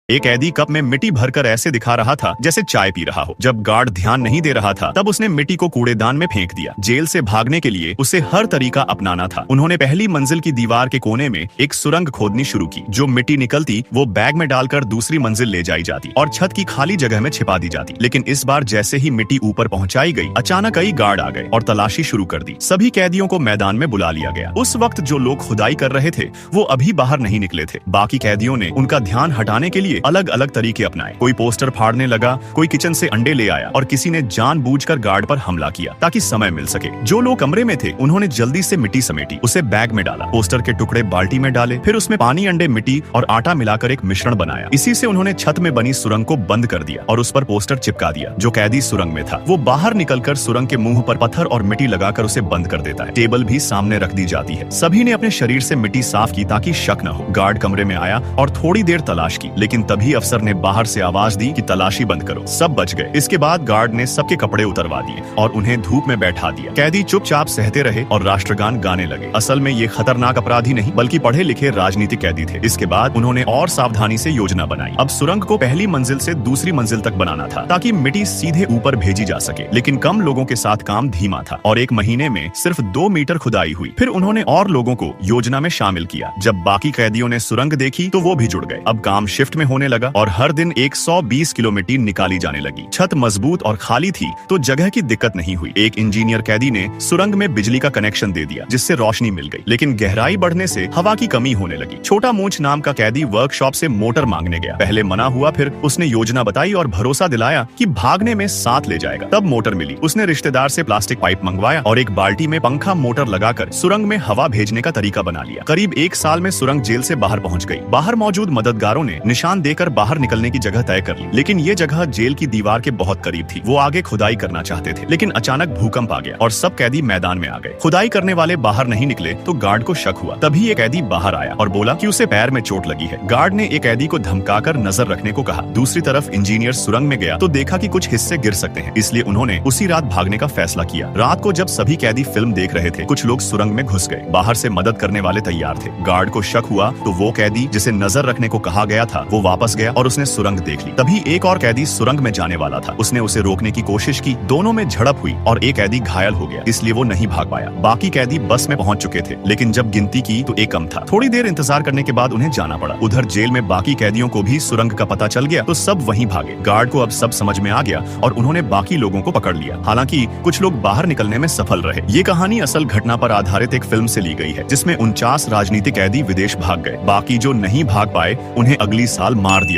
एक कैदी कप में मिट्टी भरकर ऐसे दिखा रहा था जैसे चाय पी रहा हो। जब गार्ड ध्यान नहीं दे रहा था तब उसने मिट्टी को कूड़ेदान में फेंक दिया। जेल से भागने के लिए उसे हर तरीका अपनाना था। उन्होंने पहली मंजिल की दीवार के कोने में एक सुरंग खोदनी शुरू की। जो मिट्टी निकलती वो बैग में डालकर दूसरी मंजिल ले जाई जाती और छत की खाली जगह में छिपा दी जाती। लेकिन इस बार जैसे ही मिट्टी ऊपर पहुंचाई गई, अचानक कई गार्ड आ गए और तलाशी शुरू कर दी। सभी कैदियों को मैदान में बुला लिया गया। उस वक्त जो लोग खुदाई कर रहे थे वो अभी बाहर नहीं निकले थे। बाकी कैदियों ने उनका ध्यान हटाने के लिए अलग अलग तरीके अपनाए। कोई पोस्टर फाड़ने लगा, कोई किचन से अंडे ले आया और किसी ने जानबूझकर गार्ड पर हमला किया ताकि समय मिल सके। जो लोग कमरे में थे उन्होंने जल्दी से मिट्टी समेटी, उसे बैग में डाला, पोस्टर के टुकड़े बाल्टी में डाले, फिर उसमें पानी, अंडे, मिट्टी और आटा मिलाकर एक मिश्रण बनाया। इसी से उन्होंने छत में बनी सुरंग को बंद कर दिया और उस पर पोस्टर चिपका दिया। जो कैदी सुरंग में था वो बाहर निकलकर सुरंग के मुंह पर पत्थर और मिट्टी लगाकर उसे बंद कर देता है। टेबल भी सामने रख दी जाती है। सभी ने अपने शरीर से मिट्टी साफ की ताकि शक न हो। गार्ड कमरे में आया और थोड़ी देर तलाश की, लेकिन तभी अफसर ने बाहर से आवाज दी कि तलाशी बंद करो। सब बच गए। इसके बाद गार्ड ने सबके कपड़े उतरवा दिए और उन्हें धूप में बैठा दिया। कैदी चुपचाप सहते रहे और राष्ट्रगान गाने लगे। असल में ये खतरनाक अपराधी नहीं बल्कि पढ़े लिखे राजनीतिक कैदी थे। इसके बाद उन्होंने और सावधानी से योजना बनाई। अब सुरंग को पहली मंजिल से दूसरी मंजिल तक बनाना था ताकि मिट्टी सीधे ऊपर भेजी जा सके। लेकिन कम लोगों के साथ काम धीमा था और एक महीने में सिर्फ 2 मीटर खुदाई हुई। फिर उन्होंने और लोगों को योजना में शामिल किया। जब बाकी कैदियों ने सुरंग देखी तो वो भी जुड़ गए। अब काम शिफ्ट में होने लगा और हर दिन 120 किलो मिट्टी निकाली जाने लगी। छत मजबूत और खाली थी तो जगह की दिक्कत नहीं हुई। एक इंजीनियर कैदी ने सुरंग में बिजली का कनेक्शन दे दिया जिससे रोशनी मिल गई। लेकिन गहराई बढ़ने से हवा की कमी होने लगी। छोटा मूंछ नाम का कैदी वर्कशॉप से मोटर मांगने गया। पहले मना हुआ, फिर उसने योजना बताई और भरोसा दिलाया कि भागने में साथ ले जाएगा। तब मोटर मिली। उसने रिश्तेदार से प्लास्टिक पाइप मंगवाया और एक बाल्टी में पंखा मोटर लगाकर सुरंग में हवा भेजने का तरीका बना लिया। करीब 1 साल में सुरंग जेल से बाहर पहुंच गई। बाहर मौजूद मददगारों ने निशान देकर बाहर निकलने की जगह तय कर ली। लेकिन ये जगह जेल की दीवार के बहुत करीब थी। वो आगे खुदाई करना चाहते थे, लेकिन अचानक भूकंप आ गया और सब कैदी मैदान में आ गए। खुदाई करने वाले बाहर नहीं निकले तो गार्ड को शक हुआ। तभी एक कैदी बाहर आया और बोला कि उसे पैर में चोट लगी है। गार्ड ने एक कैदी को धमकाकर नजर रखने को कहा। दूसरी तरफ इंजीनियर सुरंग में गया तो देखा कि कुछ हिस्से गिर सकते हैं, इसलिए उन्होंने उसी रात भागने का फैसला किया। रात को जब सभी कैदी फिल्म देख रहे थे, कुछ लोग सुरंग में घुस गए। बाहर से मदद करने वाले तैयार थे। गार्ड को शक हुआ तो वो कैदी जिसे नजर रखने को कहा गया था वो वापस गया और उसने सुरंग देख ली। तभी एक और कैदी सुरंग में जाने वाला था। उसने उसे रोकने की कोशिश की। दोनों में झड़प हुई और एक कैदी घायल हो गया, इसलिए वो नहीं भाग पाया। बाकी कैदी बस में पहुंच चुके थे, लेकिन जब गिनती की तो एक कम था। थोड़ी देर इंतजार करने के बाद उन्हें जाना पड़ा। उधर जेल में बाकी कैदियों को भी सुरंग का पता चल गया तो सब वहीं भागे। गार्ड को अब सब समझ में आ गया और उन्होंने बाकी लोगों को पकड़ लिया। हालांकि कुछ लोग बाहर निकलने में सफल रहे। ये कहानी असल घटना पर आधारित एक फिल्म से ली गई है जिसमें 49 राजनीतिक कैदी विदेश भाग गए। बाकी जो नहीं भाग पाए उन्हें अगली साल मार दिया।